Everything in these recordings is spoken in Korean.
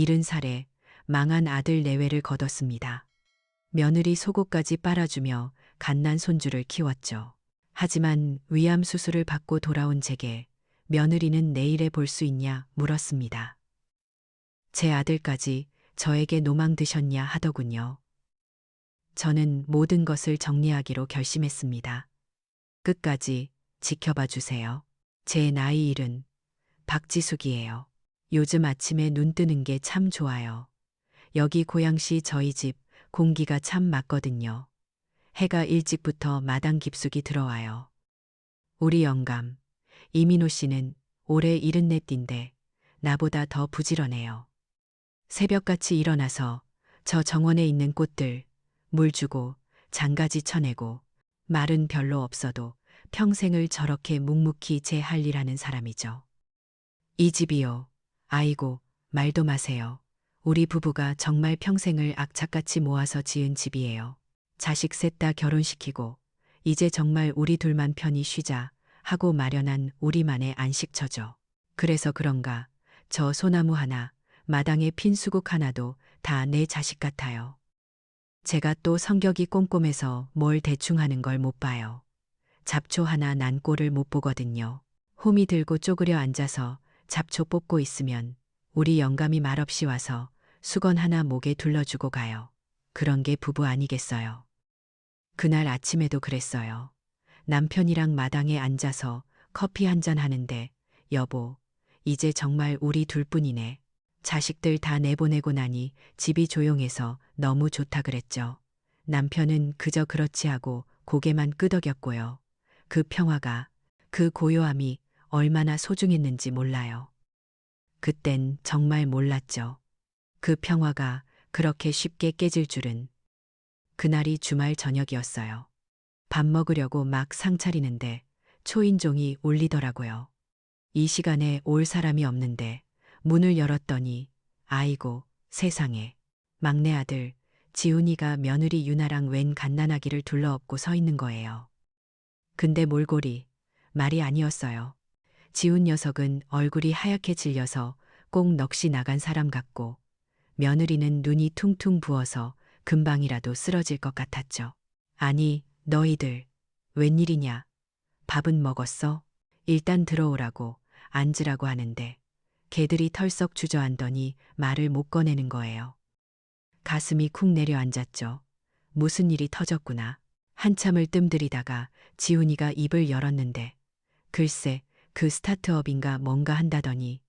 70살에 망한 아들 내외를 거뒀습니다. 며느리 속옷까지 빨아주며 갓난 손주를 키웠죠. 하지만 위암 수술을 받고 돌아온 제게 며느리는 내일에 볼 수 있냐 물었습니다. 제 아들까지 저에게 노망 드셨냐 하더군요. 저는 모든 것을 정리하기로 결심했습니다. 끝까지 지켜봐 주세요. 제 나이 70, 박지숙이에요. 요즘 아침에 눈 뜨는 게 참 좋아요. 여기 고양시 저희 집 공기가 참 맑거든요. 해가 일찍부터 마당 깊숙이 들어와요. 우리 영감, 이민호 씨는 올해 74인데 나보다 더 부지런해요. 새벽같이 일어나서 저 정원에 있는 꽃들 물 주고 장가지 쳐내고 말은 별로 없어도 평생을 저렇게 묵묵히 제 할 일 하는 사람이죠. 이 집이요. 아이고, 말도 마세요. 우리 부부가 정말 평생을 악착같이 모아서 지은 집이에요. 자식 셋 다 결혼시키고 이제 정말 우리 둘만 편히 쉬자 하고 마련한 우리만의 안식처죠. 그래서 그런가 저 소나무 하나, 마당에 핀 수국 하나도 다 내 자식 같아요. 제가 또 성격이 꼼꼼해서 뭘 대충 하는 걸 못 봐요. 잡초 하나 난 꼴을 못 보거든요. 호미 들고 쪼그려 앉아서 잡초 뽑고 있으면 우리 영감이 말없이 와서 수건 하나 목에 둘러주고 가요. 그런 게 부부 아니겠어요. 그날 아침에도 그랬어요. 남편이랑 마당에 앉아서 커피 한잔 하는데 여보, 이제 정말 우리 둘뿐이네. 자식들 다 내보내고 나니 집이 조용해서 너무 좋다 그랬죠. 남편은 그저 그렇지 하고 고개만 끄덕였고요. 그 평화가, 그 고요함이 얼마나 소중했는지 몰라요. 그땐 정말 몰랐죠. 그 평화가 그렇게 쉽게 깨질 줄은. 그날이 주말 저녁이었어요. 밥 먹으려고 막 상 차리는데 초인종이 울리더라고요. 이 시간에 올 사람이 없는데 문을 열었더니 아이고 세상에 막내 아들 지훈이가 며느리 유나랑 웬 갓난아기를 둘러업고 서 있는 거예요. 근데 몰골이 말이 아니었어요. 지훈 녀석은 얼굴이 하얗게 질려서 꼭 넋이 나간 사람 같고 며느리는 눈이 퉁퉁 부어서 금방이라도 쓰러질 것 같았죠. 아니 너희들 웬일이냐? 밥은 먹었어? 일단 들어오라고 앉으라고 하는데 개들이 털썩 주저앉더니 말을 못 꺼내는 거예요. 가슴이 쿵 내려앉았죠. 무슨 일이 터졌구나. 한참을 뜸들이다가 지훈이가 입을 열었는데 글쎄 그 스타트업인가 뭔가 한다더니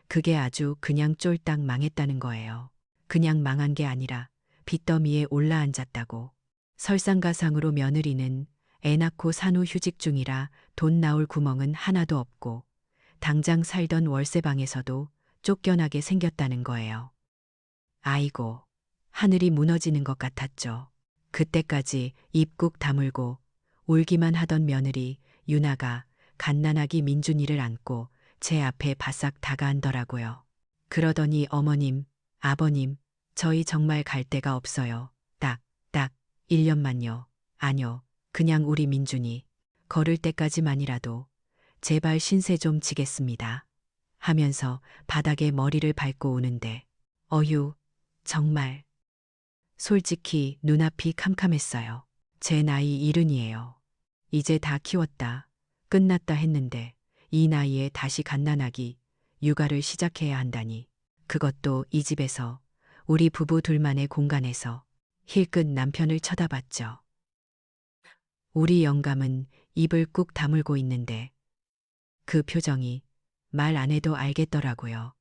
그게 아주 그냥 쫄딱 망했다는 거예요. 그냥 망한 게 아니라 빚더미에 올라앉았다고. 설상가상으로 며느리는 애 낳고 산후 휴직 중이라 돈 나올 구멍은 하나도 없고 당장 살던 월세방에서도 쫓겨나게 생겼다는 거예요. 아이고, 하늘이 무너지는 것 같았죠. 그때까지 입 꾹 다물고 울기만 하던 며느리 유나가 갓난아기 민준이를 안고 제 앞에 바싹 다가앉더라고요. 그러더니 어머님, 아버님, 저희 정말 갈 데가 없어요. 딱 1년만요. 아뇨, 그냥 우리 민준이 걸을 때까지만이라도 제발 신세 좀 지겠습니다. 하면서 바닥에 머리를 밟고 우는데 어휴, 정말. 솔직히 눈앞이 캄캄했어요. 제 나이 70이에요. 이제 다 키웠다, 끝났다 했는데 이 나이에 다시 갓난아기, 육아를 시작해야 한다니. 그것도 이 집에서, 우리 부부 둘만의 공간에서. 힐끗 남편을 쳐다봤죠. 우리 영감은 입을 꾹 다물고 있는데 그 표정이 말 안 해도 알겠더라고요.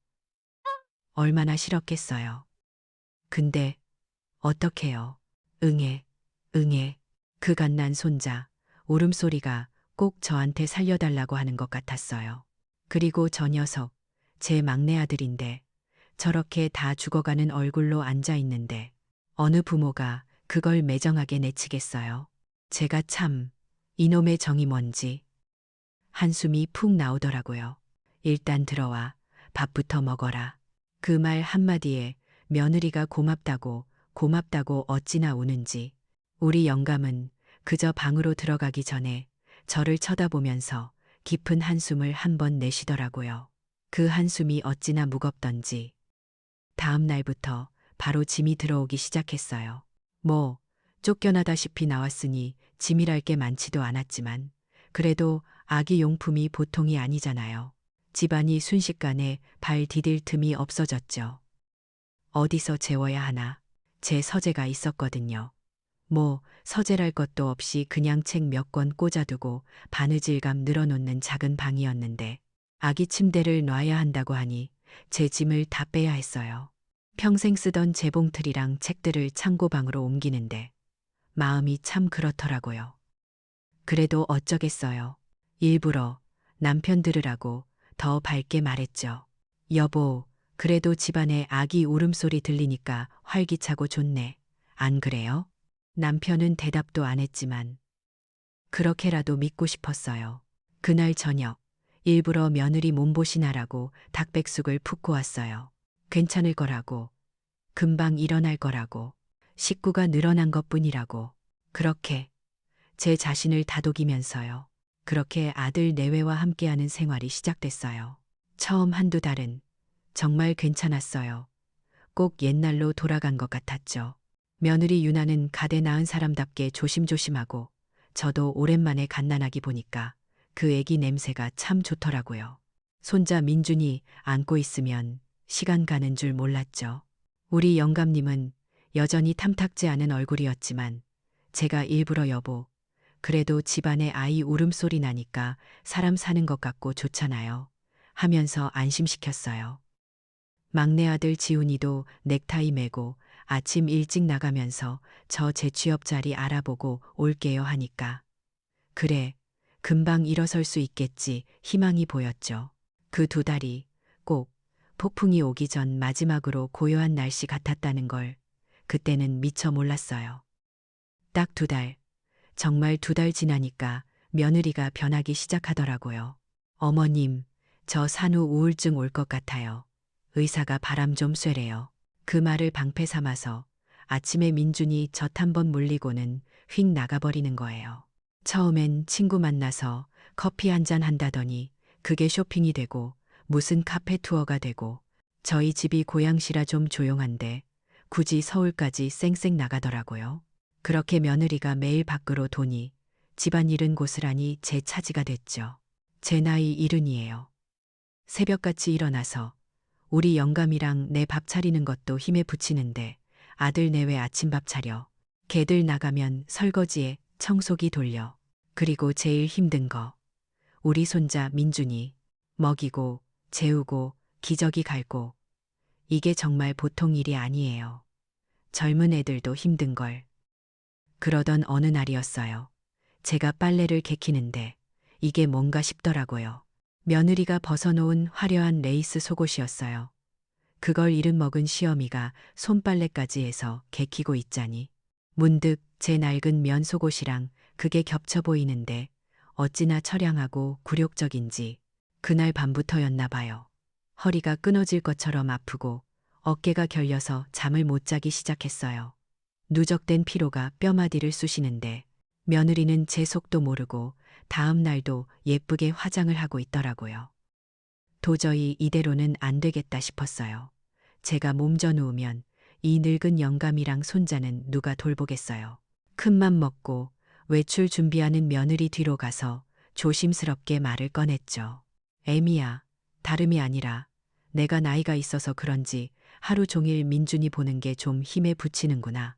얼마나 싫었겠어요. 근데 어떡해요. 응애, 응애. 그 갓난 손자, 울음소리가 꼭 저한테 살려달라고 하는 것 같았어요. 그리고 저 녀석, 제 막내 아들인데 저렇게 다 죽어가는 얼굴로 앉아 있는데 어느 부모가 그걸 매정하게 내치겠어요. 제가 참 이놈의 정이 뭔지 한숨이 푹 나오더라고요. 일단 들어와 밥부터 먹어라. 그 말 한마디에 며느리가 고맙다고 어찌나 우는지 우리 영감은 그저 방으로 들어가기 전에 저를 쳐다보면서 깊은 한숨을 한 번 내쉬더라고요. 그 한숨이 어찌나 무겁던지 다음 날부터 바로 짐이 들어오기 시작했어요. 뭐, 쫓겨나다시피 나왔으니 짐이랄 게 많지도 않았지만, 그래도 아기 용품이 보통이 아니잖아요. 집안이 순식간에 발 디딜 틈이 없어졌죠. 어디서 재워야 하나? 제 서재가 있었거든요. 뭐, 서재랄 것도 없이 그냥 책 몇 권 꽂아두고 바느질감 늘어놓는 작은 방이었는데, 아기 침대를 놔야 한다고 하니 제 짐을 다 빼야 했어요. 평생 쓰던 재봉틀이랑 책들을 창고방으로 옮기는데 마음이 참 그렇더라고요. 그래도 어쩌겠어요. 일부러 남편 들으라고 더 밝게 말했죠. 여보, 그래도 집안에 아기 울음소리 들리니까 활기차고 좋네. 안 그래요? 남편은 대답도 안 했지만 그렇게라도 믿고 싶었어요. 그날 저녁 일부러 며느리 몸보신하라고 닭백숙을 붓고 왔어요. 괜찮을 거라고, 금방 일어날 거라고, 식구가 늘어난 것뿐이라고, 그렇게 제 자신을 다독이면서요. 그렇게 아들 내외와 함께하는 생활이 시작됐어요. 처음 한두 달은 정말 괜찮았어요. 꼭 옛날로 돌아간 것 같았죠. 며느리 유나는 가대 낳은 사람답게 조심조심하고 저도 오랜만에 갓난아기 보니까 그 애기 냄새가 참 좋더라고요. 손자 민준이 안고 있으면 시간 가는 줄 몰랐죠. 우리 영감님은 여전히 탐탁지 않은 얼굴이었지만 제가 일부러 여보, 그래도 집안에 아이 울음소리 나니까 사람 사는 것 같고 좋잖아요. 하면서 안심시켰어요. 막내 아들 지훈이도 넥타이 매고 아침 일찍 나가면서 저 재취업 자리 알아보고 올게요 하니까 그래, 금방 일어설 수 있겠지 희망이 보였죠. 그 두 달이 꼭 폭풍이 오기 전 마지막으로 고요한 날씨 같았다는 걸 그때는 미처 몰랐어요. 딱 두 달, 정말 두 달 지나니까 며느리가 변하기 시작하더라고요. 어머님, 저 산후 우울증 올 것 같아요. 의사가 바람 좀 쐬래요. 그 말을 방패 삼아서 아침에 민준이 젖 한 번 물리고는 휙 나가버리는 거예요. 처음엔 친구 만나서 커피 한 잔 한다더니 그게 쇼핑이 되고 무슨 카페 투어가 되고 저희 집이 고양시라 좀 조용한데 굳이 서울까지 쌩쌩 나가더라고요. 그렇게 며느리가 매일 밖으로 도니 집안일은 고스란히 제 차지가 됐죠. 제 나이 70이에요. 새벽같이 일어나서 우리 영감이랑 내 밥 차리는 것도 힘에 부치는데 아들 내외 아침밥 차려. 걔들 나가면 설거지에 청소기 돌려. 그리고 제일 힘든 거. 우리 손자 민준이 먹이고 재우고 기저귀 갈고. 이게 정말 보통 일이 아니에요. 젊은 애들도 힘든 걸. 그러던 어느 날이었어요. 제가 빨래를 개키는데 이게 뭔가 싶더라고요. 며느리가 벗어놓은 화려한 레이스 속옷이었어요. 그걸 이름 먹은 시어미가 손빨래까지 해서 개키고 있자니 문득 제 낡은 면 속옷이랑 그게 겹쳐 보이는데 어찌나 처량하고 굴욕적인지 그날 밤부터였나 봐요. 허리가 끊어질 것처럼 아프고 어깨가 결려서 잠을 못 자기 시작했어요. 누적된 피로가 뼈마디를 쑤시는데 며느리는 제 속도 모르고 다음 날도 예쁘게 화장을 하고 있더라고요. 도저히 이대로는 안 되겠다 싶었어요. 제가 몸져 누우면 이 늙은 영감이랑 손자는 누가 돌보겠어요. 큰맘 먹고 외출 준비하는 며느리 뒤로 가서 조심스럽게 말을 꺼냈죠. 애미야, 다름이 아니라 내가 나이가 있어서 그런지 하루 종일 민준이 보는 게 좀 힘에 부치는구나.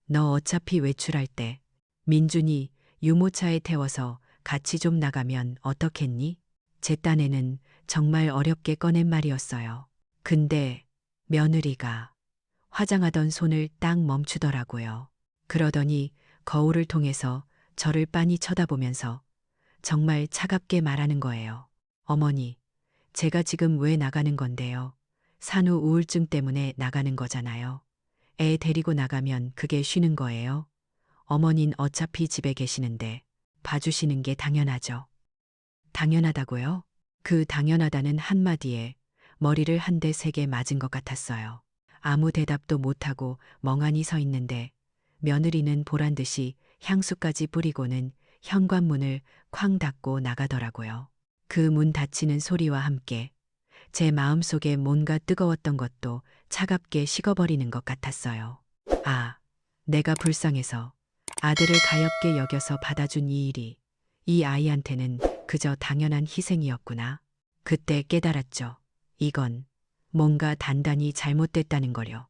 너 어차피 외출할 때 민준이 유모차에 태워서 같이 좀 나가면 어떻겠니? 제 딴에는 정말 어렵게 꺼낸 말이었어요. 근데 며느리가 화장하던 손을 딱 멈추더라고요. 그러더니 거울을 통해서 저를 빤히 쳐다보면서 정말 차갑게 말하는 거예요. 어머니, 제가 지금 왜 나가는 건데요? 산후 우울증 때문에 나가는 거잖아요. 애 데리고 나가면 그게 쉬는 거예요. 어머닌 어차피 집에 계시는데 봐주시는 게 당연하죠. 당연하다고요? 그 당연하다는 한마디에 머리를 한 대 세게 맞은 것 같았어요. 아무 대답도 못하고 멍하니 서 있는데 며느리는 보란 듯이 향수까지 뿌리고는 현관문을 쾅 닫고 나가더라고요. 그 문 닫히는 소리와 함께 제 마음속에 뭔가 뜨거웠던 것도 차갑게 식어버리는 것 같았어요. 아, 내가 불쌍해서 아들을 가엾게 여겨서 받아준 이 일이 이 아이한테는 그저 당연한 희생이었구나. 그때 깨달았죠. 이건 뭔가 단단히 잘못됐다는 거려.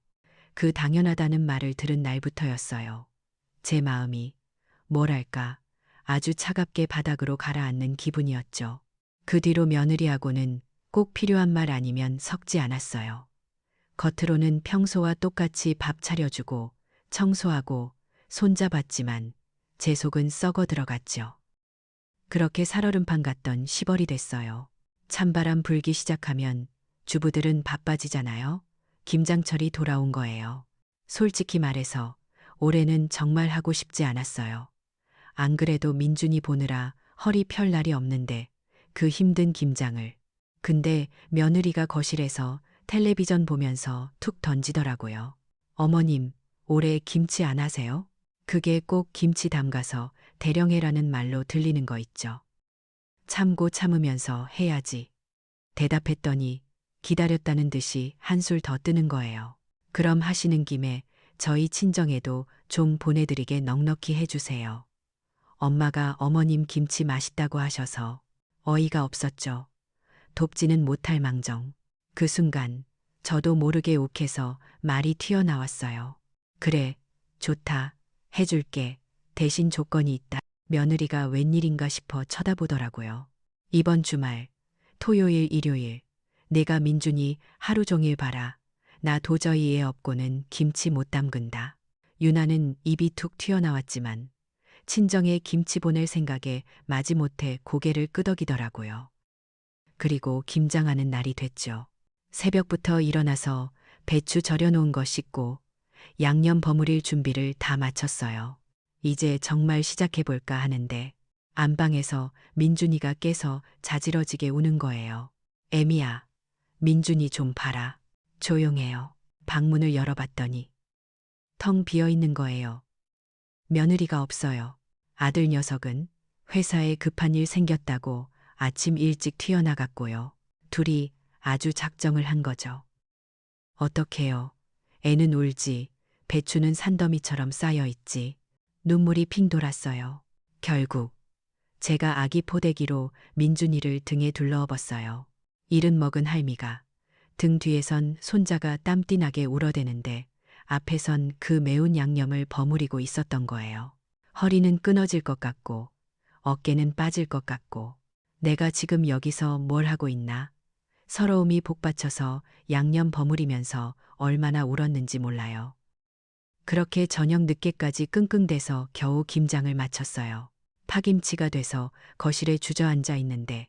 그 당연하다는 말을 들은 날부터였어요. 제 마음이 뭐랄까 아주 차갑게 바닥으로 가라앉는 기분이었죠. 그 뒤로 며느리하고는 꼭 필요한 말 아니면 섞지 않았어요. 겉으로는 평소와 똑같이 밥 차려주고 청소하고 손잡았지만 제 속은 썩어 들어갔죠. 그렇게 살얼음판 같던 시벌이 됐어요. 찬바람 불기 시작하면 주부들은 바빠지잖아요. 김장철이 돌아온 거예요. 솔직히 말해서 올해는 정말 하고 싶지 않았어요. 안 그래도 민준이 보느라 허리 펼 날이 없는데 그 힘든 김장을. 근데 며느리가 거실에서 텔레비전 보면서 툭 던지더라고요. 어머님, 올해 김치 안 하세요? 그게 꼭 김치 담가서 대령해라는 말로 들리는 거 있죠. 참고 참으면서 해야지. 대답했더니 기다렸다는 듯이 한술 더 뜨는 거예요. 그럼 하시는 김에 저희 친정에도 좀 보내드리게 넉넉히 해주세요. 엄마가 어머님 김치 맛있다고 하셔서 어이가 없었죠. 돕지는 못할 망정. 그 순간 저도 모르게 욱해서 말이 튀어나왔어요. 그래, 좋다. 해줄게. 대신 조건이 있다. 며느리가 웬일인가 싶어 쳐다보더라고요. 이번 주말, 토요일, 일요일, 내가 민준이 하루 종일 봐라. 나 도저히 애 없고는 김치 못 담근다. 유나는 입이 툭 튀어나왔지만 친정에 김치 보낼 생각에 마지못해 고개를 끄덕이더라고요. 그리고 김장하는 날이 됐죠. 새벽부터 일어나서 배추 절여놓은 거 씻고 양념 버무릴 준비를 다 마쳤어요. 이제 정말 시작해볼까 하는데 안방에서 민준이가 깨서 자지러지게 우는 거예요. 애미야, 민준이 좀 봐라. 조용해요. 방문을 열어봤더니 텅 비어 있는 거예요. 며느리가 없어요. 아들 녀석은 회사에 급한 일 생겼다고 아침 일찍 튀어나갔고요. 둘이 아주 작정을 한 거죠. 어떡해요. 애는 울지, 배추는 산더미처럼 쌓여 있지. 눈물이 핑 돌았어요. 결국 제가 아기 포대기로 민준이를 등에 둘러업었어요. 이른 먹은 할미가 등 뒤에선 손자가 땀띠나게 울어대는데 앞에선 그 매운 양념을 버무리고 있었던 거예요. 허리는 끊어질 것 같고 어깨는 빠질 것 같고 내가 지금 여기서 뭘 하고 있나? 서러움이 복받쳐서 양념 버무리면서 얼마나 울었는지 몰라요. 그렇게 저녁 늦게까지 끙끙대서 겨우 김장을 마쳤어요. 파김치가 돼서 거실에 주저앉아 있는데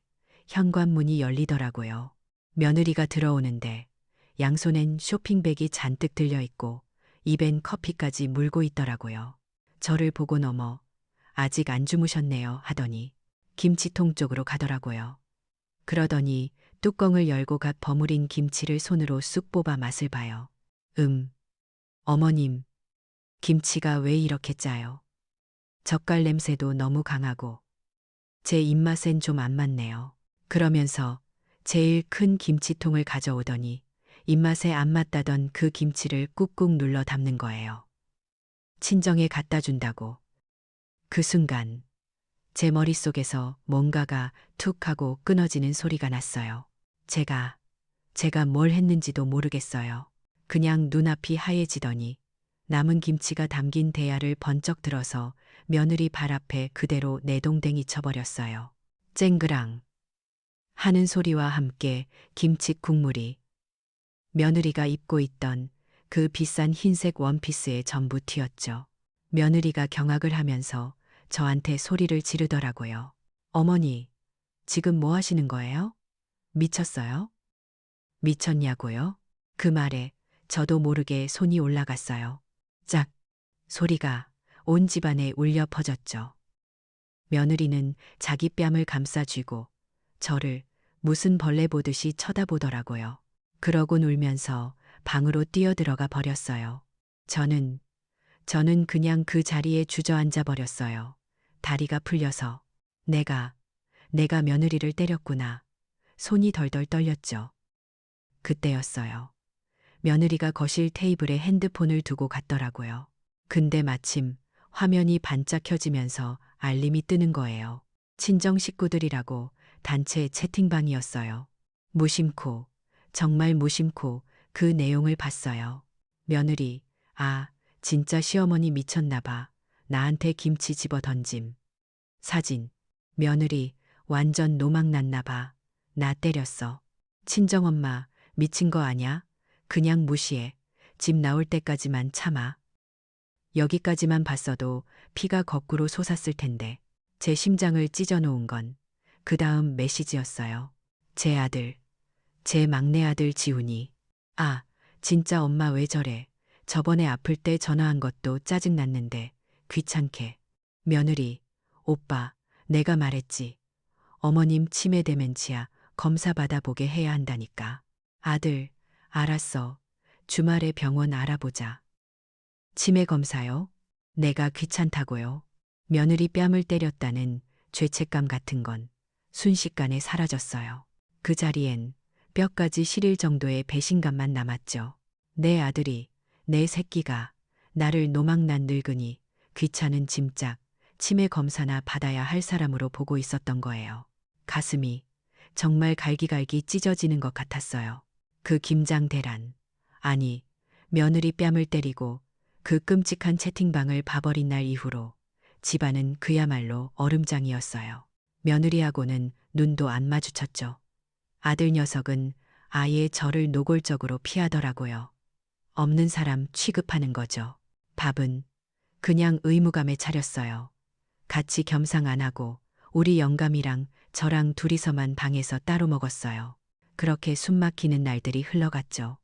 현관문이 열리더라고요. 며느리가 들어오는데 양손엔 쇼핑백이 잔뜩 들려있고 입엔 커피까지 물고 있더라고요. 저를 보고 넘어 아직 안 주무셨네요 하더니 김치통 쪽으로 가더라고요. 그러더니 뚜껑을 열고 갓 버무린 김치를 손으로 쑥 뽑아 맛을 봐요. 어머님, 김치가 왜 이렇게 짜요? 젓갈 냄새도 너무 강하고 제 입맛엔 좀 안 맞네요. 그러면서 제일 큰 김치통을 가져오더니 입맛에 안 맞다던 그 김치를 꾹꾹 눌러 담는 거예요. 친정에 갖다 준다고. 그 순간 제 머릿속에서 뭔가가 툭 하고 끊어지는 소리가 났어요. 제가 뭘 했는지도 모르겠어요. 그냥 눈앞이 하얘지더니 남은 김치가 담긴 대야를 번쩍 들어서 며느리 발 앞에 그대로 내동댕이 쳐버렸어요. 쨍그랑 하는 소리와 함께 김치 국물이 며느리가 입고 있던 그 비싼 흰색 원피스에 전부 튀었죠. 며느리가 경악을 하면서 저한테 소리를 지르더라고요. 어머니, 지금 뭐 하시는 거예요? 미쳤어요? 미쳤냐고요? 그 말에 저도 모르게 손이 올라갔어요. 짝! 소리가 온 집안에 울려 퍼졌죠. 며느리는 자기 뺨을 감싸 쥐고 저를 무슨 벌레 보듯이 쳐다보더라고요. 그러곤 울면서 방으로 뛰어들어가 버렸어요. 저는 그냥 그 자리에 주저앉아 버렸어요. 다리가 풀려서 내가 며느리를 때렸구나. 손이 덜덜 떨렸죠. 그때였어요. 며느리가 거실 테이블에 핸드폰을 두고 갔더라고요. 근데 마침 화면이 반짝 켜지면서 알림이 뜨는 거예요. 친정 식구들이라고 단체 채팅방이었어요. 무심코, 정말 무심코 그 내용을 봤어요. 며느리, 아, 진짜 시어머니 미쳤나 봐. 나한테 김치 집어 던짐. 사진, 며느리, 완전 노망 났나 봐. 나 때렸어. 친정엄마, 미친 거 아냐? 그냥 무시해. 집 나올 때까지만 참아. 여기까지만 봤어도 피가 거꾸로 솟았을 텐데 제 심장을 찢어놓은 건 그 다음 메시지였어요. 제 아들, 제 막내 아들 지훈이. 아, 진짜 엄마 왜 저래. 저번에 아플 때 전화한 것도 짜증났는데 귀찮게. 며느리, 오빠, 내가 말했지. 어머님 치매 데멘치아 검사 받아보게 해야 한다니까. 아들, 알았어. 주말에 병원 알아보자. 치매 검사요? 내가 귀찮다고요. 며느리 뺨을 때렸다는 죄책감 같은 건 순식간에 사라졌어요. 그 자리엔 뼈까지 시릴 정도의 배신감만 남았죠. 내 아들이, 내 새끼가 나를 노망난 늙은이, 귀찮은 짐짝, 치매 검사나 받아야 할 사람으로 보고 있었던 거예요. 가슴이 정말 갈기갈기 찢어지는 것 같았어요. 그 김장대란, 아니, 며느리 뺨을 때리고 그 끔찍한 채팅방을 봐버린 날 이후로 집안은 그야말로 얼음장이었어요. 며느리하고는 눈도 안 마주쳤죠. 아들 녀석은 아예 저를 노골적으로 피하더라고요. 없는 사람 취급하는 거죠. 밥은 그냥 의무감에 차렸어요. 같이 겸상 안 하고 우리 영감이랑 저랑 둘이서만 방에서 따로 먹었어요. 그렇게 숨 막히는 날들이 흘러갔죠.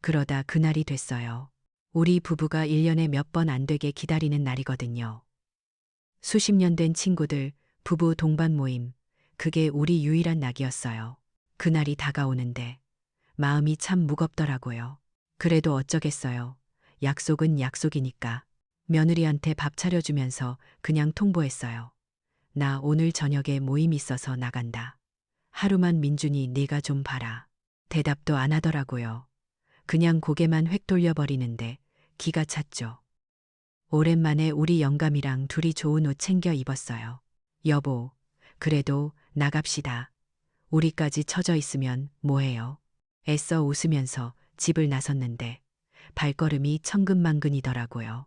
그러다 그날이 됐어요. 우리 부부가 1년에 몇 번 안 되게 기다리는 날이거든요. 수십 년 된 친구들, 부부 동반 모임, 그게 우리 유일한 낙이었어요. 그날이 다가오는데 마음이 참 무겁더라고요. 그래도 어쩌겠어요. 약속은 약속이니까. 며느리한테 밥 차려주면서 그냥 통보했어요. 나 오늘 저녁에 모임 있어서 나간다. 하루만 민준이 네가 좀 봐라. 대답도 안 하더라고요. 그냥 고개만 획 돌려버리는데 기가 찼죠. 오랜만에 우리 영감이랑 둘이 좋은 옷 챙겨 입었어요. 여보, 그래도 나갑시다. 우리까지 처져 있으면 뭐해요? 애써 웃으면서 집을 나섰는데 발걸음이 천근만근이더라고요.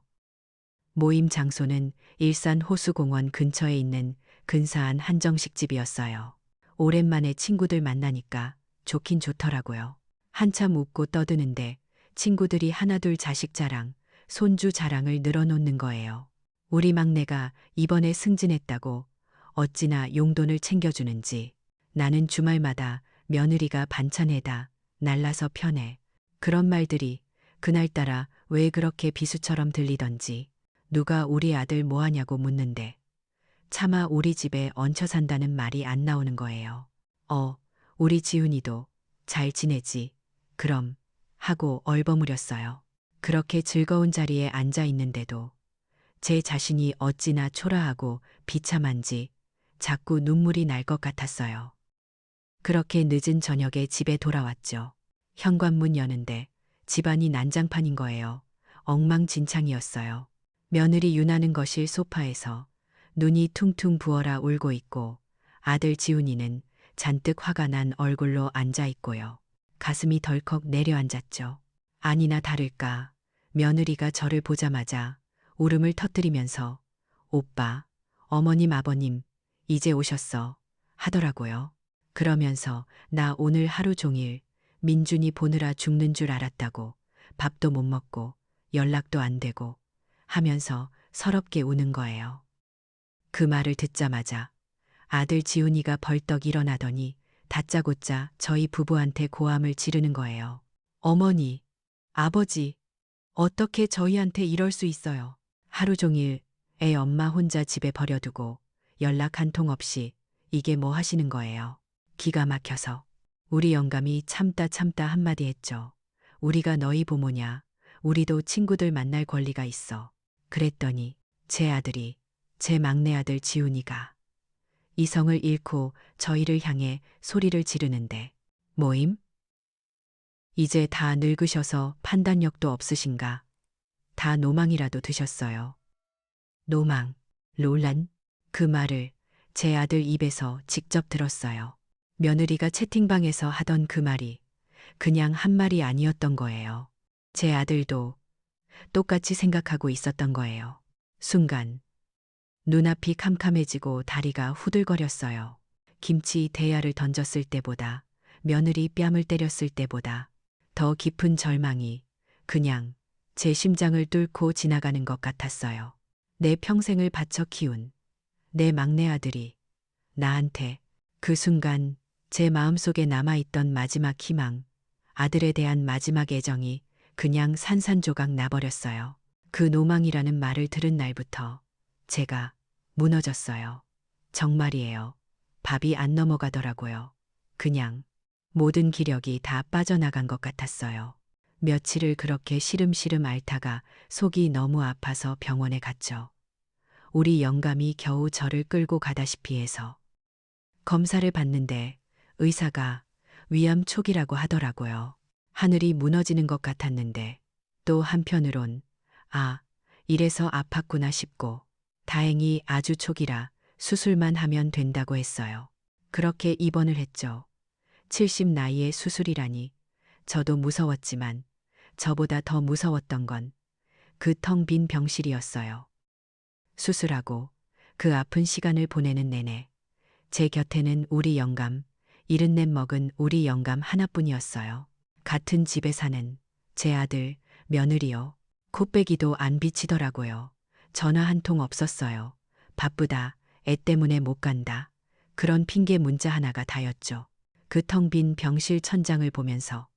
모임 장소는 일산 호수공원 근처에 있는 근사한 한정식집이었어요. 오랜만에 친구들 만나니까 좋긴 좋더라고요. 한참 웃고 떠드는데 친구들이 하나둘 자식 자랑, 손주 자랑을 늘어놓는 거예요. 우리 막내가 이번에 승진했다고 어찌나 용돈을 챙겨주는지. 나는 주말마다 며느리가 반찬해다 날라서 편해. 그런 말들이 그날따라 왜 그렇게 비수처럼 들리던지. 누가 우리 아들 뭐하냐고 묻는데 차마 우리 집에 얹혀 산다는 말이 안 나오는 거예요. 우리 지훈이도 잘 지내지. 그럼 하고 얼버무렸어요. 그렇게 즐거운 자리에 앉아 있는데도 제 자신이 어찌나 초라하고 비참한지 자꾸 눈물이 날 것 같았어요. 그렇게 늦은 저녁에 집에 돌아왔죠. 현관문 여는데 집안이 난장판인 거예요. 엉망진창이었어요. 며느리 윤하는 거실 소파에서 눈이 퉁퉁 부어라 울고 있고 아들 지훈이는 잔뜩 화가 난 얼굴로 앉아 있고요. 가슴이 덜컥 내려앉았죠. 아니나 다를까 며느리가 저를 보자마자 울음을 터뜨리면서 오빠, 어머님 아버님 이제 오셨어 하더라고요. 그러면서 나 오늘 하루 종일 민준이 보느라 죽는 줄 알았다고 밥도 못 먹고 연락도 안 되고 하면서 서럽게 우는 거예요. 그 말을 듣자마자 아들 지훈이가 벌떡 일어나더니 다짜고짜 저희 부부한테 고함을 지르는 거예요. 어머니, 아버지, 어떻게 저희한테 이럴 수 있어요? 하루 종일 애 엄마 혼자 집에 버려두고 연락 한 통 없이 이게 뭐 하시는 거예요? 기가 막혀서 우리 영감이 참다 참다 한마디 했죠. 우리가 너희 부모냐? 우리도 친구들 만날 권리가 있어. 그랬더니 제 아들이, 제 막내 아들 지훈이가 이성을 잃고 저희를 향해 소리를 지르는데 모임? 이제 다 늙으셔서 판단력도 없으신가? 다 노망이라도 드셨어요. 노망, 논란? 그 말을 제 아들 입에서 직접 들었어요. 며느리가 채팅방에서 하던 그 말이 그냥 한 말이 아니었던 거예요. 제 아들도 똑같이 생각하고 있었던 거예요. 순간 눈앞이 캄캄해지고 다리가 후들거렸어요. 김치 대야를 던졌을 때보다, 며느리 뺨을 때렸을 때보다 더 깊은 절망이 그냥 제 심장을 뚫고 지나가는 것 같았어요. 내 평생을 바쳐 키운 내 막내 아들이 나한테 그 순간 제 마음속에 남아있던 마지막 희망, 아들에 대한 마지막 애정이 그냥 산산조각 나버렸어요. 그 노망이라는 말을 들은 날부터 제가 무너졌어요. 정말이에요. 밥이 안 넘어가더라고요. 그냥 모든 기력이 다 빠져나간 것 같았어요. 며칠을 그렇게 시름시름 앓다가 속이 너무 아파서 병원에 갔죠. 우리 영감이 겨우 저를 끌고 가다시피 해서 검사를 받는데 의사가 위암 초기라고 하더라고요. 하늘이 무너지는 것 같았는데 또 한편으론 아, 이래서 아팠구나 싶고 다행히 아주 초기라 수술만 하면 된다고 했어요. 그렇게 입원을 했죠. 70 나이에 수술이라니 저도 무서웠지만 저보다 더 무서웠던 건 그 텅 빈 병실이었어요. 수술하고 그 아픈 시간을 보내는 내내 제 곁에는 우리 영감, 74 먹은 우리 영감 하나뿐이었어요. 같은 집에 사는 제 아들, 며느리요. 코빼기도 안 비치더라고요. 전화 한 통 없었어요. 바쁘다, 애 때문에 못 간다. 그런 핑계 문자 하나가 다였죠. 그 텅 빈 병실 천장을 보면서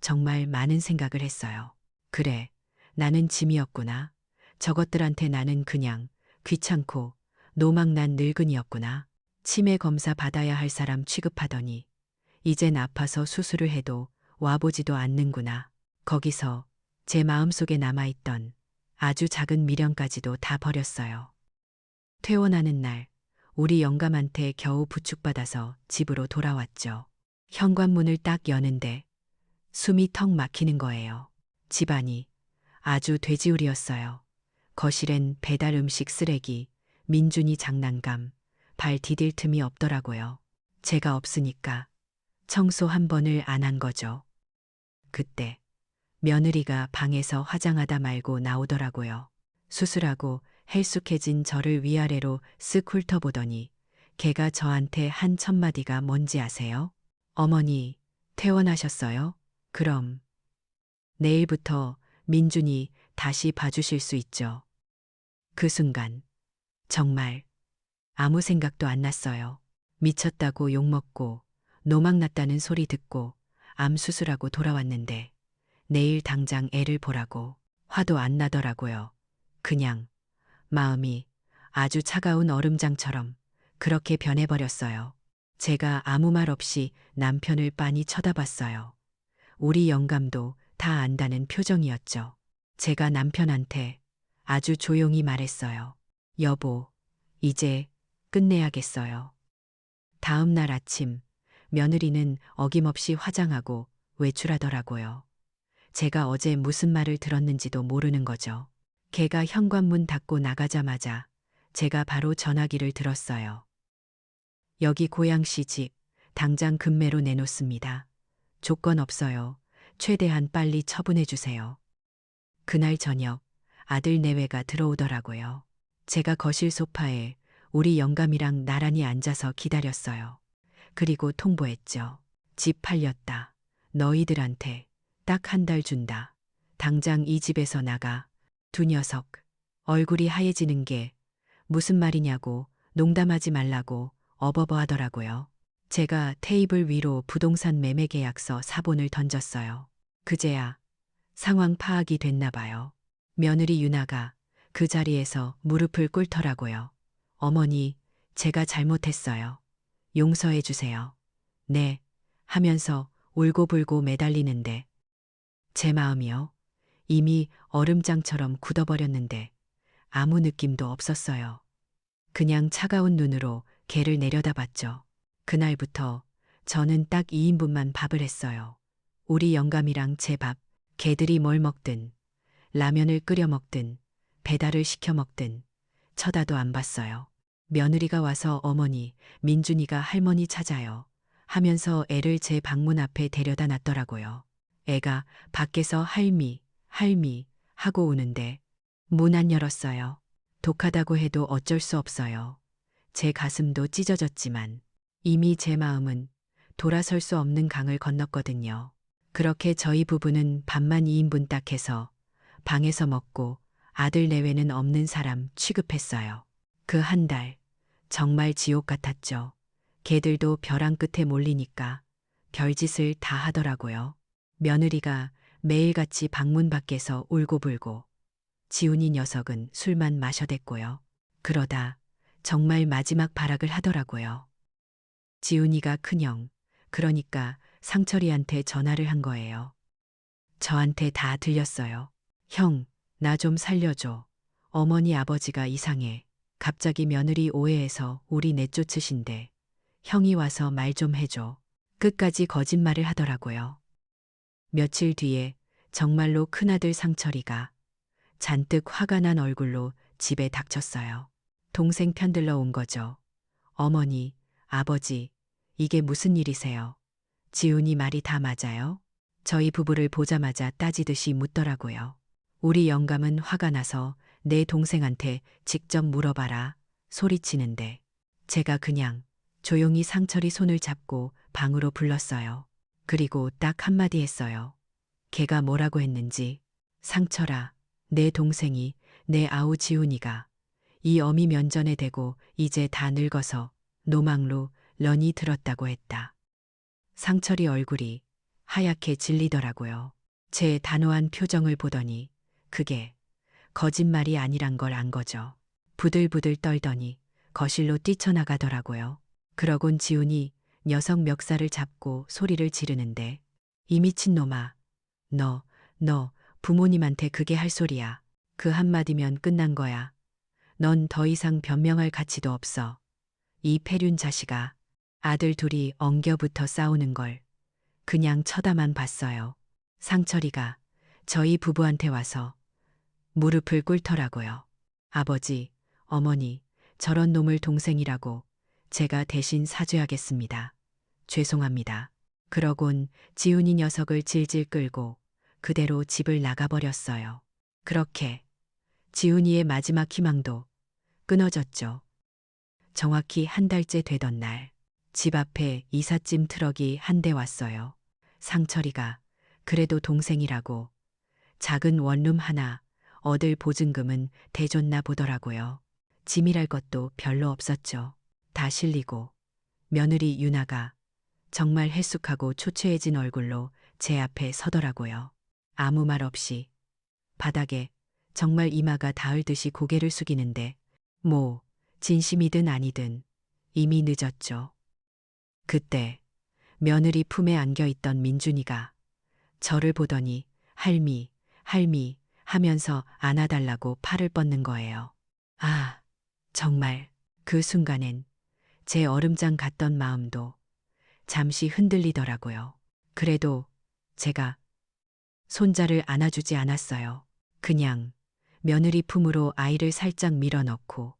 정말 많은 생각을 했어요. 그래, 나는 짐이었구나. 저것들한테 나는 그냥 귀찮고 노망난 늙은이였구나. 치매 검사 받아야 할 사람 취급하더니 이젠 아파서 수술을 해도 와보지도 않는구나. 거기서 제 마음속에 남아있던 아주 작은 미련까지도 다 버렸어요. 퇴원하는 날 우리 영감한테 겨우 부축받아서 집으로 돌아왔죠. 현관문을 딱 여는데 숨이 턱 막히는 거예요. 집안이 아주 돼지우리였어요. 거실엔 배달 음식 쓰레기, 민준이 장난감, 발 디딜 틈이 없더라고요. 제가 없으니까 청소 한 번을 안 한 거죠. 그때 며느리가 방에서 화장하다 말고 나오더라고요. 수술하고 헬쑥해진 저를 위아래로 쓱 훑어보더니 걔가 저한테 한 첫마디가 뭔지 아세요? 어머니, 퇴원하셨어요? 그럼 내일부터 민준이 다시 봐주실 수 있죠. 그 순간 정말 아무 생각도 안 났어요. 미쳤다고 욕먹고 노망났다는 소리 듣고 암 수술하고 돌아왔는데 내일 당장 애를 보라고 화도 안 나더라고요. 그냥 마음이 아주 차가운 얼음장처럼 그렇게 변해버렸어요. 제가 아무 말 없이 남편을 빤히 쳐다봤어요. 우리 영감도 다 안다는 표정이었죠. 제가 남편한테 아주 조용히 말했어요. 여보, 이제 끝내야겠어요. 다음 날 아침 며느리는 어김없이 화장하고 외출하더라고요. 제가 어제 무슨 말을 들었는지도 모르는 거죠. 걔가 현관문 닫고 나가자마자 제가 바로 전화기를 들었어요. 여기 고양시 집, 당장 급매로 내놓습니다. 조건 없어요. 최대한 빨리 처분해 주세요. 그날 저녁 아들 내외가 들어오더라고요. 제가 거실 소파에 우리 영감이랑 나란히 앉아서 기다렸어요. 그리고 통보했죠. 집 팔렸다. 너희들한테 딱 한 달 준다. 당장 이 집에서 나가. 두 녀석 얼굴이 하얘지는 게 무슨 말이냐고 농담하지 말라고 어버버 하더라고요. 제가 테이블 위로 부동산 매매 계약서 사본을 던졌어요. 그제야 상황 파악이 됐나 봐요. 며느리 유나가 그 자리에서 무릎을 꿇더라고요. 어머니, 제가 잘못했어요. 용서해 주세요. 네, 하면서 울고불고 매달리는데 제 마음이요. 이미 얼음장처럼 굳어버렸는데 아무 느낌도 없었어요. 그냥 차가운 눈으로 걔를 내려다봤죠. 그날부터 저는 딱 2인분만 밥을 했어요. 우리 영감이랑 제 밥, 개들이 뭘 먹든, 라면을 끓여 먹든, 배달을 시켜 먹든, 쳐다도 안 봤어요. 며느리가 와서 어머니, 민준이가 할머니 찾아요. 하면서 애를 제 방문 앞에 데려다 놨더라고요. 애가 밖에서 할미, 할미 하고 우는데 문 안 열었어요. 독하다고 해도 어쩔 수 없어요. 제 가슴도 찢어졌지만 이미 제 마음은 돌아설 수 없는 강을 건넜거든요. 그렇게 저희 부부는 밥만 2인분 딱 해서 방에서 먹고 아들 내외는 없는 사람 취급했어요. 그 한 달, 정말 지옥 같았죠. 개들도 벼랑 끝에 몰리니까 별짓을 다 하더라고요. 며느리가 매일같이 방문 밖에서 울고불고, 지훈이 녀석은 술만 마셔댔고요. 그러다 정말 마지막 발악을 하더라고요. 지훈이가 큰형, 그러니까 상철이한테 전화를 한 거예요. 저한테 다 들렸어요. 형, 나 좀 살려줘. 어머니 아버지가 이상해. 갑자기 며느리 오해해서 우리 내쫓으신대. 형이 와서 말 좀 해줘. 끝까지 거짓말을 하더라고요. 며칠 뒤에 정말로 큰아들 상철이가 잔뜩 화가 난 얼굴로 집에 닥쳤어요. 동생 편들러 온 거죠. 어머니, 아버지, 이게 무슨 일이세요? 지훈이 말이 다 맞아요? 저희 부부를 보자마자 따지듯이 묻더라고요. 우리 영감은 화가 나서 내 동생한테 직접 물어봐라 소리치는데 제가 그냥 조용히 상철이 손을 잡고 방으로 불렀어요. 그리고 딱 한마디 했어요. 걔가 뭐라고 했는지. 상철아, 내 동생이 내 아우 지훈이가 이 어미 면전에 대고 이제 다 늙어서 노망로 런이 들었다고 했다. 상철이 얼굴이 하얗게 질리더라고요. 제 단호한 표정을 보더니 그게 거짓말이 아니란 걸 안 거죠. 부들부들 떨더니 거실로 뛰쳐나가더라고요. 그러곤 지훈이 녀석 멱살을 잡고 소리를 지르는데 이 미친놈아, 너 부모님한테 그게 할 소리야. 그 한마디면 끝난 거야. 넌 더 이상 변명할 가치도 없어. 이 폐륜 자식아. 아들 둘이 엉겨붙어 싸우는 걸 그냥 쳐다만 봤어요. 상철이가 저희 부부한테 와서 무릎을 꿇더라고요. 아버지, 어머니, 저런 놈을 동생이라고 제가 대신 사죄하겠습니다. 죄송합니다. 그러곤 지훈이 녀석을 질질 끌고 그대로 집을 나가버렸어요. 그렇게 지훈이의 마지막 희망도 끊어졌죠. 정확히 한 달째 되던 날, 집 앞에 이삿짐 트럭이 한 대 왔어요. 상철이가 그래도 동생이라고 작은 원룸 하나 얻을 보증금은 대줬나 보더라고요. 짐이랄 것도 별로 없었죠. 다 실리고 며느리 유나가 정말 해숙하고 초췌해진 얼굴로 제 앞에 서더라고요. 아무 말 없이 바닥에 정말 이마가 닿을 듯이 고개를 숙이는데 뭐 진심이든 아니든 이미 늦었죠. 그때 며느리 품에 안겨있던 민준이가 저를 보더니 할미, 할미 하면서 안아달라고 팔을 뻗는 거예요. 아, 정말 그 순간엔 제 얼음장 같던 마음도 잠시 흔들리더라고요. 그래도 제가 손자를 안아주지 않았어요. 그냥 며느리 품으로 아이를 살짝 밀어넣고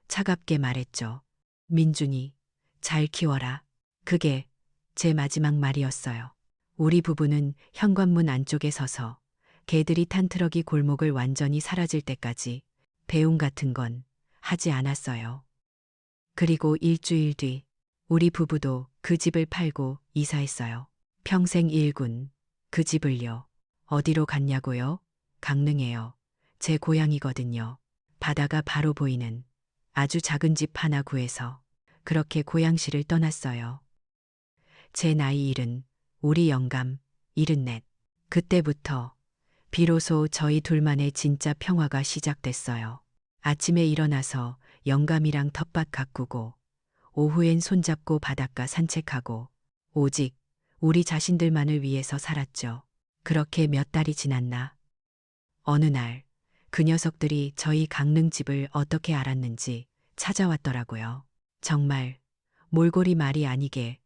차갑게 말했죠. 민준이, 잘 키워라. 그게 제 마지막 말이었어요. 우리 부부는 현관문 안쪽에 서서 개들이 탄 트럭이 골목을 완전히 사라질 때까지 배웅 같은 건 하지 않았어요. 그리고 일주일 뒤 우리 부부도 그 집을 팔고 이사했어요. 평생 일군, 그 집을요. 어디로 갔냐고요? 강릉에요. 제 고향이거든요. 바다가 바로 보이는 아주 작은 집 하나 구해서 그렇게 고향시를 떠났어요. 제 나이 70, 우리 영감 74. 그때부터 비로소 저희 둘만의 진짜 평화가 시작됐어요. 아침에 일어나서 영감이랑 텃밭 가꾸고 오후엔 손잡고 바닷가 산책하고 오직 우리 자신들만을 위해서 살았죠. 그렇게 몇 달이 지났나. 어느 날 그 녀석들이 저희 강릉집을 어떻게 알았는지 찾아왔더라고요. 정말 몰골이 말이 아니게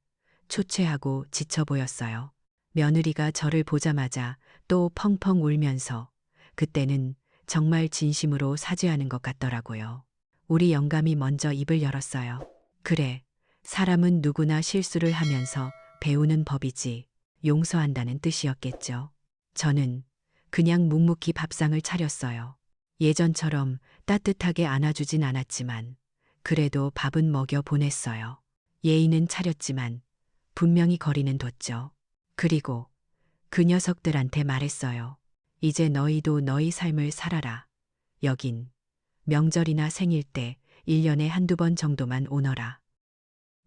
초췌하고 지쳐 보였어요. 며느리가 저를 보자마자 또 펑펑 울면서 그때는 정말 진심으로 사죄하는 것 같더라고요. 우리 영감이 먼저 입을 열었어요. 그래, 사람은 누구나 실수를 하면서 배우는 법이지. 용서한다는 뜻이었겠죠. 저는 그냥 묵묵히 밥상을 차렸어요. 예전처럼 따뜻하게 안아주진 않았지만 그래도 밥은 먹여 보냈어요. 예의는 차렸지만 분명히 거리는 뒀죠. 그리고 그 녀석들한테 말했어요. 이제 너희도 너희 삶을 살아라. 여긴 명절이나 생일 때 1년에 한두 번 정도만 오너라.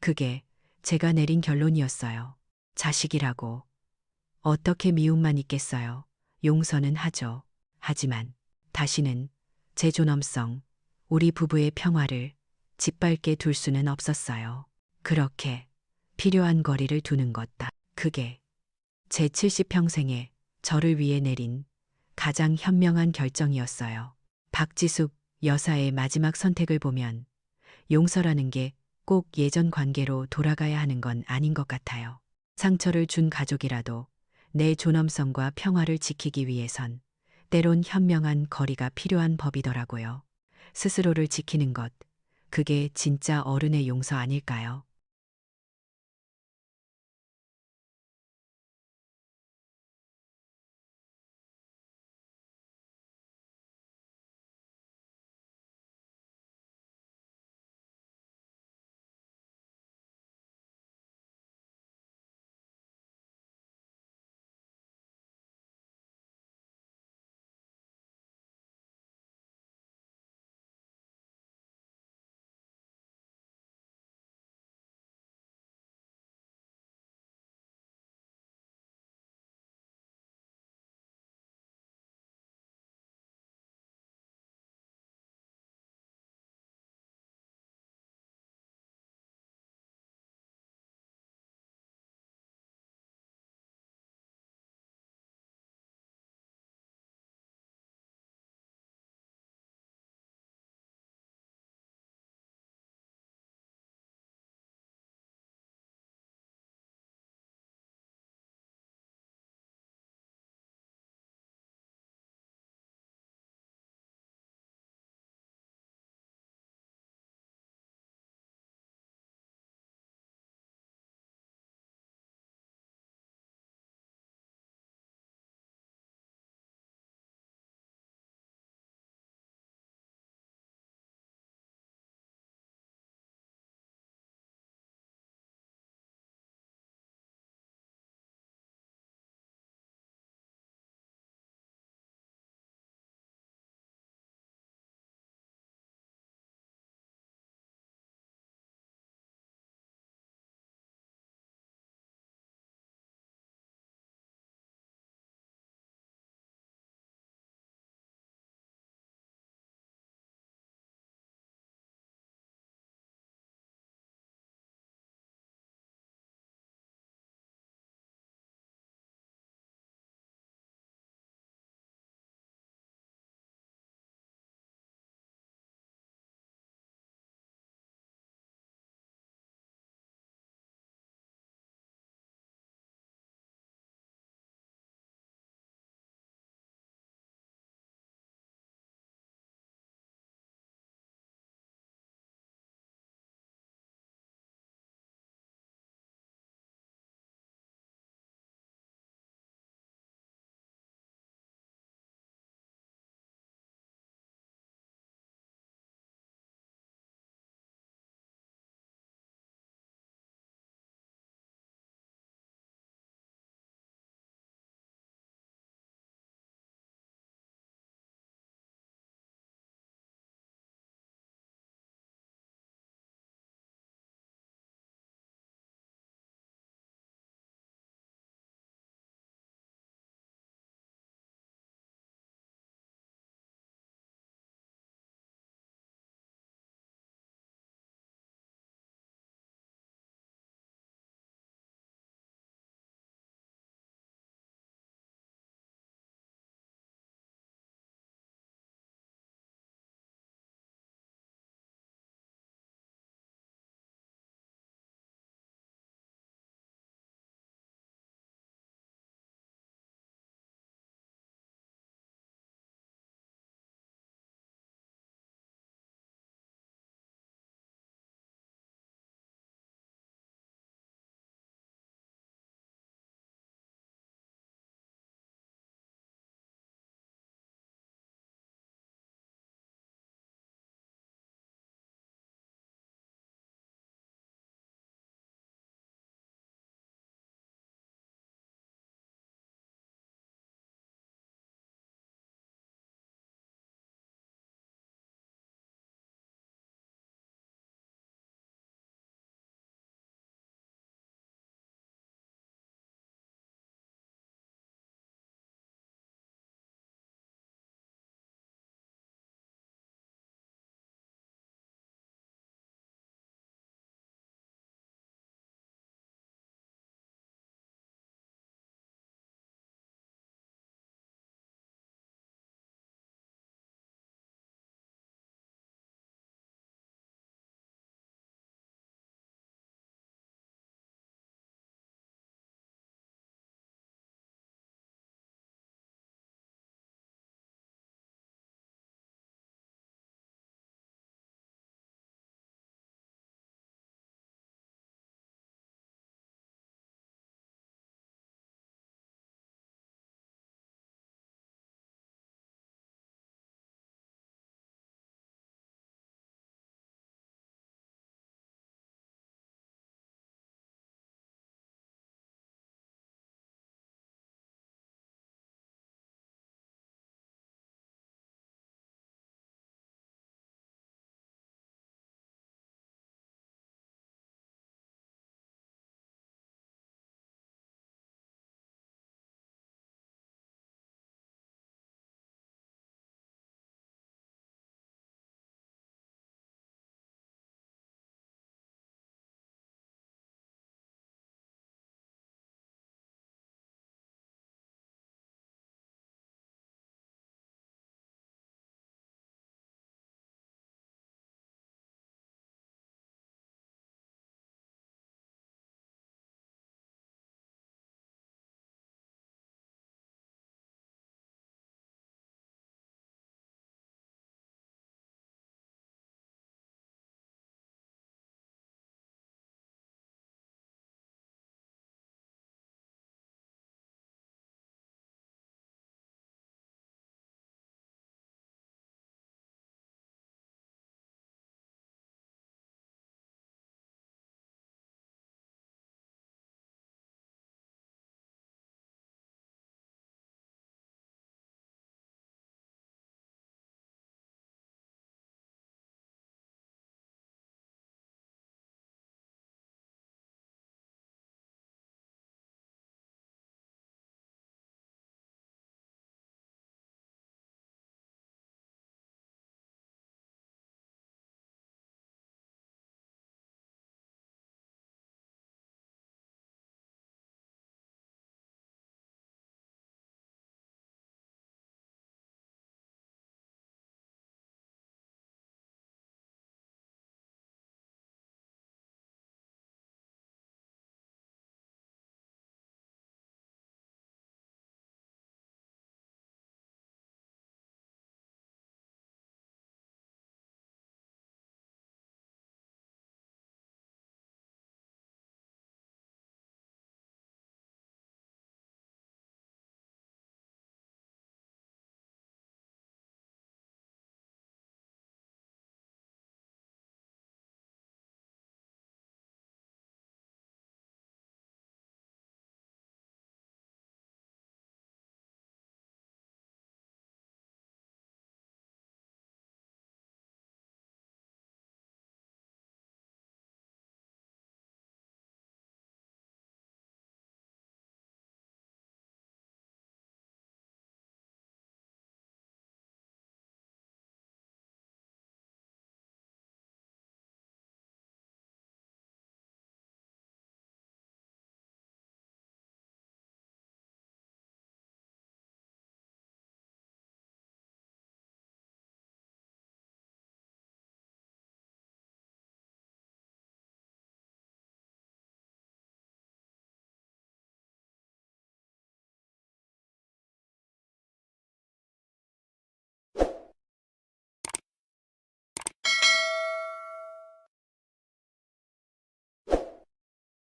그게 제가 내린 결론이었어요. 자식이라고 어떻게 미움만 있겠어요. 용서는 하죠. 하지만 다시는 제 존엄성, 우리 부부의 평화를 짓밟게 둘 수는 없었어요. 그렇게 필요한 거리를 두는 것 그게 제 70평생에 저를 위해 내린 가장 현명한 결정이었어요. 박지숙 여사의 마지막 선택을 보면 용서라는 게 꼭 예전 관계로 돌아가야 하는 건 아닌 것 같아요. 상처를 준 가족이라도 내 존엄성과 평화를 지키기 위해선 때론 현명한 거리가 필요한 법이더라고요. 스스로를 지키는 것, 그게 진짜 어른의 용서 아닐까요?